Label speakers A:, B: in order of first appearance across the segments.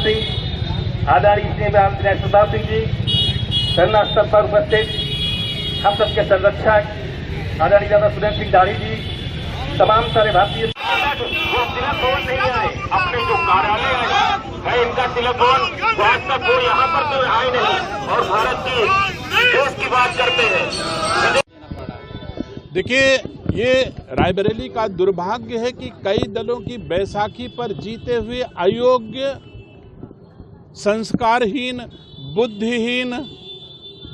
A: सिंह, आदरणीय दिनेश प्रताप सिंह जी, धरना स्थल पर उपस्थित हम सबके संरक्षक आदरणीय दादा सुरेंद्र सिंह दाढ़ी जी, तमाम सारे भारतीय
B: नहीं आए, अपने जो कार्यालय है इनका टेलीफोन तो आज तक वो यहाँ पर तो आए नहीं और भारत की देश की बात करते हैं।
C: देखिए, ये रायबरेली का दुर्भाग्य है कि कई दलों की बैसाखी पर जीते हुए अयोग्य, संस्कारहीन, बुद्धिहीन,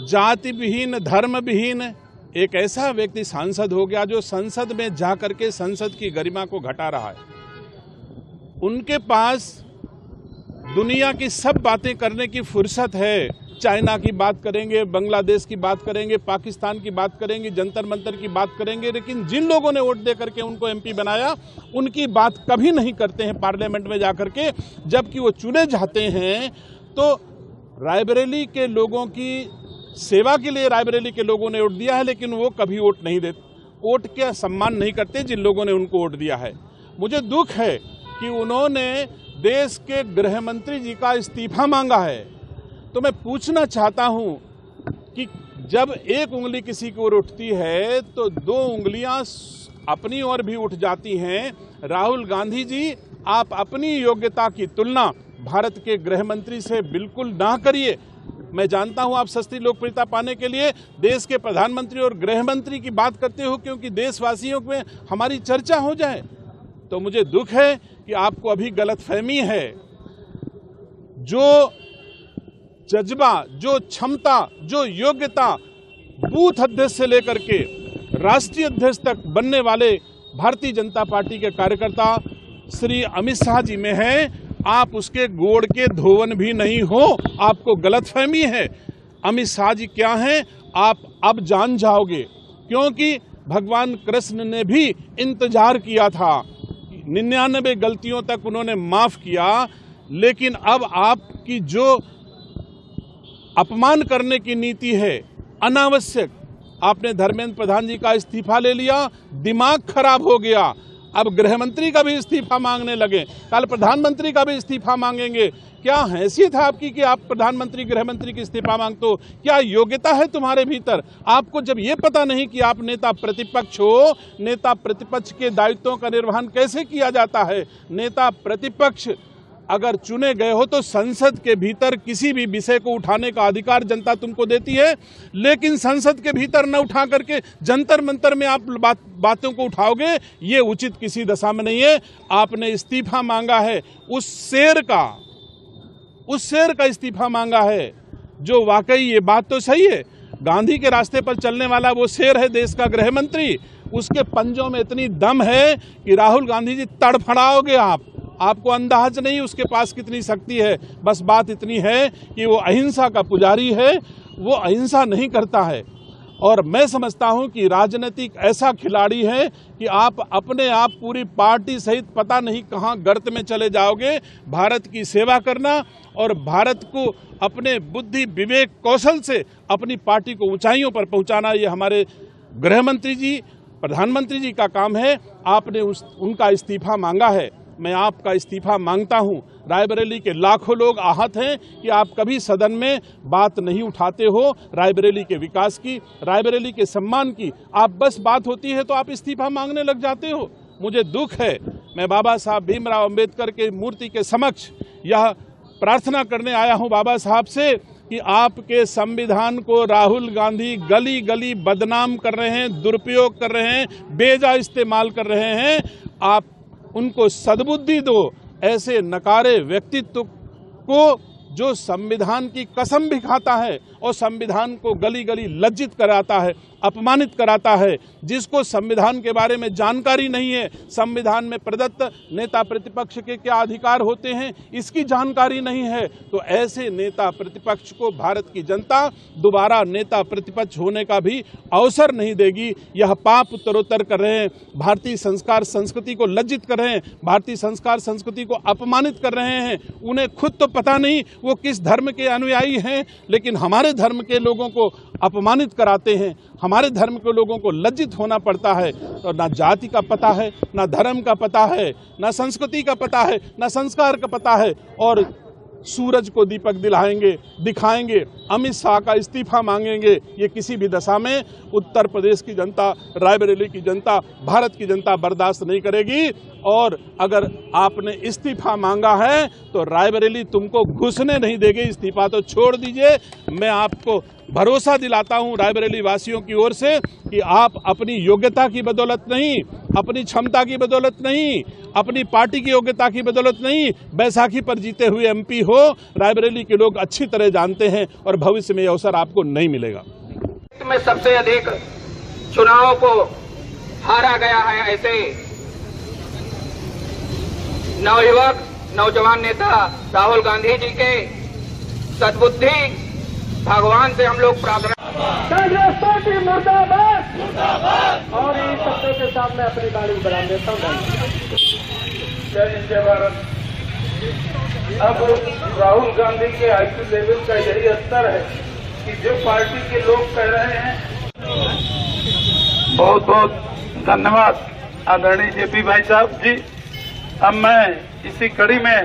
C: जाति विहीन, धर्म विहीन एक ऐसा व्यक्ति सांसद हो गया जो संसद में जा करके संसद की गरिमा को घटा रहा है। उनके पास दुनिया की सब बातें करने की फुर्सत है। चाइना की बात करेंगे, बांग्लादेश की बात करेंगे, पाकिस्तान की बात करेंगे, जंतर मंतर की बात करेंगे, लेकिन जिन लोगों ने वोट दे करके उनको एमपी बनाया उनकी बात कभी नहीं करते हैं पार्लियामेंट में जाकर के। जबकि वो चुने जाते हैं तो रायबरेली के लोगों की सेवा के लिए रायबरेली के लोगों ने वोट दिया है, लेकिन वो कभी वोट नहीं देते, वोट का सम्मान नहीं करते जिन लोगों ने उनको वोट दिया है। मुझे दुख है कि उन्होंने देश के गृह मंत्री जी का इस्तीफा मांगा है। तो मैं पूछना चाहता हूं कि जब एक उंगली किसी की ओर उठती है तो दो उंगलियां अपनी ओर भी उठ जाती हैं। राहुल गांधी जी, आप अपनी योग्यता की तुलना भारत के गृह मंत्री से बिल्कुल ना करिए। मैं जानता हूं आप सस्ती लोकप्रियता पाने के लिए देश के प्रधानमंत्री और गृह मंत्री की बात करते हो क्योंकि देशवासियों में हमारी चर्चा हो जाए। तो मुझे दुख है कि आपको अभी गलतफहमी है। जो जज्बा, जो क्षमता, जो योग्यता बूथ अध्यक्ष से लेकर के राष्ट्रीय अध्यक्ष तक बनने वाले भारतीय जनता पार्टी के कार्यकर्ता श्री अमित शाह जी में है, आप उसके गोड़ के धोवन भी नहीं हो। आपको गलतफहमी है। अमित शाह जी क्या हैं आप अब जान जाओगे, क्योंकि भगवान कृष्ण ने भी इंतजार किया था। 99 गलतियों तक उन्होंने माफ किया, लेकिन अब आपकी जो अपमान करने की नीति है अनावश्यक, आपने धर्मेंद्र प्रधान जी का इस्तीफा ले लिया, दिमाग खराब हो गया। अब गृह मंत्री का भी इस्तीफा मांगने लगे, कल प्रधानमंत्री का भी इस्तीफा मांगेंगे। क्या हैसियत है आपकी कि आप प्रधानमंत्री गृह मंत्री की इस्तीफा मांगते हो? क्या योग्यता है तुम्हारे भीतर? आपको जब ये पता नहीं कि आप नेता प्रतिपक्ष हो, नेता प्रतिपक्ष के दायित्वों का निर्वहन कैसे किया जाता है। नेता प्रतिपक्ष अगर चुने गए हो तो संसद के भीतर किसी भी विषय को उठाने का अधिकार जनता तुमको देती है, लेकिन संसद के भीतर न उठा करके जंतर मंतर में आप बातों को उठाओगे, ये उचित किसी दशा में नहीं है। आपने इस्तीफा मांगा है उस शेर का इस्तीफा मांगा है जो वाकई, ये बात तो सही है, गांधी के रास्ते पर चलने वाला वो शेर है देश का गृह मंत्री। उसके पंजों में इतनी दम है कि राहुल गांधी जी तड़फड़ाओगे आपको अंदाज नहीं उसके पास कितनी शक्ति है। बस बात इतनी है कि वो अहिंसा का पुजारी है, वो अहिंसा नहीं करता है। और मैं समझता हूं कि राजनीतिक ऐसा खिलाड़ी है कि आप अपने आप पूरी पार्टी सहित पता नहीं कहां गर्त में चले जाओगे। भारत की सेवा करना और भारत को अपने बुद्धि, विवेक, कौशल से अपनी पार्टी को ऊंचाइयों पर पहुंचाना, ये हमारे गृह मंत्री जी, प्रधानमंत्री जी का काम है। आपने उनका इस्तीफा मांगा है, मैं आपका इस्तीफा मांगता हूं। रायबरेली के लाखों लोग आहत हैं कि आप कभी सदन में बात नहीं उठाते हो रायबरेली के विकास की, रायबरेली के सम्मान की। आप बस बात होती है तो आप इस्तीफा मांगने लग जाते हो। मुझे दुख है। मैं बाबा साहब भीमराव अंबेडकर के मूर्ति के समक्ष यह प्रार्थना करने आया हूं बाबा साहब से कि आपके संविधान को राहुल गांधी गली गली बदनाम कर रहे हैं, दुरुपयोग कर रहे हैं, बेजा इस्तेमाल कर रहे हैं। आप उनको सद्बुद्धि दो, ऐसे नकारे व्यक्तित्व को जो संविधान की कसम भी खाता है और संविधान को गली गली लज्जित कराता है, अपमानित कराता है, जिसको संविधान के बारे में जानकारी नहीं है, संविधान में प्रदत्त नेता प्रतिपक्ष के क्या अधिकार होते हैं इसकी जानकारी नहीं है, तो ऐसे नेता प्रतिपक्ष को भारत की जनता दोबारा नेता प्रतिपक्ष होने का भी अवसर नहीं देगी। यह पाप उत्तरोत्तर कर रहे हैं, भारतीय संस्कार संस्कृति को लज्जित कर रहे हैं, भारतीय संस्कार संस्कृति को अपमानित कर रहे हैं। उन्हें खुद तो पता नहीं वो किस धर्म के अनुयायी हैं, लेकिन हमारे धर्म के लोगों को अपमानित कराते हैं, हमारे धर्म के लोगों को लज्जित होना पड़ता है। तो ना जाति का पता है, ना धर्म का पता है, ना संस्कृति का पता है, ना संस्कार का पता है, और सूरज को दीपक दिखाएंगे, अमित शाह का इस्तीफा मांगेंगे, ये किसी भी दशा में उत्तर प्रदेश की जनता, रायबरेली की जनता, भारत की जनता बर्दाश्त नहीं करेगी। और अगर आपने इस्तीफा मांगा है तो रायबरेली तुमको घुसने नहीं देगी। इस्तीफा तो छोड़ दीजिए। मैं आपको भरोसा दिलाता हूं रायबरेली वासियों की ओर से कि आप अपनी योग्यता की बदौलत नहीं, अपनी क्षमता की बदौलत नहीं, अपनी पार्टी की योग्यता की बदौलत नहीं, बैसाखी पर जीते हुए एमपी हो। रायबरेली के लोग अच्छी तरह जानते हैं और भविष्य में यह अवसर आपको नहीं मिलेगा।
D: में सबसे अधिक चुनाव को हारा गया है ऐसे नौजवान नेता राहुल गांधी जी के सद्बुद्धि भगवान से हम लोग प्रार्थना।
A: कांग्रेस पार्टी मुर्दाबाद, और इन शब्दों के साथ मैं अपनी गाड़ी बढ़ा देता हूँ। जय हिंद, जय भारत। अब राहुल गांधी के आईक्यू लेवल का यही स्तर है कि जो पार्टी के लोग कह रहे हैं। बहुत बहुत धन्यवाद आदरणीय जेपी भाई साहब जी। अब मैं इसी कड़ी में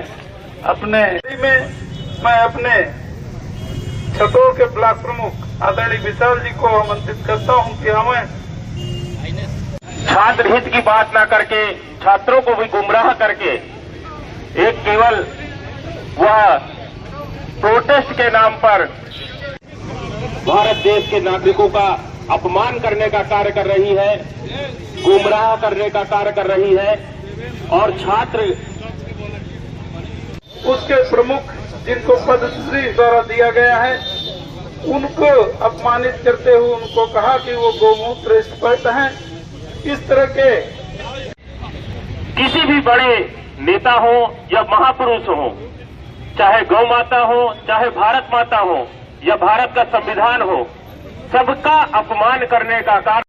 A: मैं अपने छतौर के ब्लॉक प्रमुख आदरणीय विशाल जी को आमंत्रित करता हूं कि हमें
B: छात्र हित की बात ना करके, छात्रों को भी गुमराह करके, एक केवल वह प्रोटेस्ट के नाम पर भारत देश के नागरिकों का अपमान करने का कार्य कर रही है, गुमराह करने का कार्य कर रही है। और छात्र
A: उसके प्रमुख जिनको पद्मश्री द्वारा दिया गया है, उनको अपमानित करते हुए उनको कहा कि वो गोमूत्र स्पर्श हैं। इस तरह के
B: किसी भी बड़े नेता हो या महापुरुष हो, चाहे गौ माता हो, चाहे भारत माता हो या भारत का संविधान हो, सबका अपमान करने का कार्य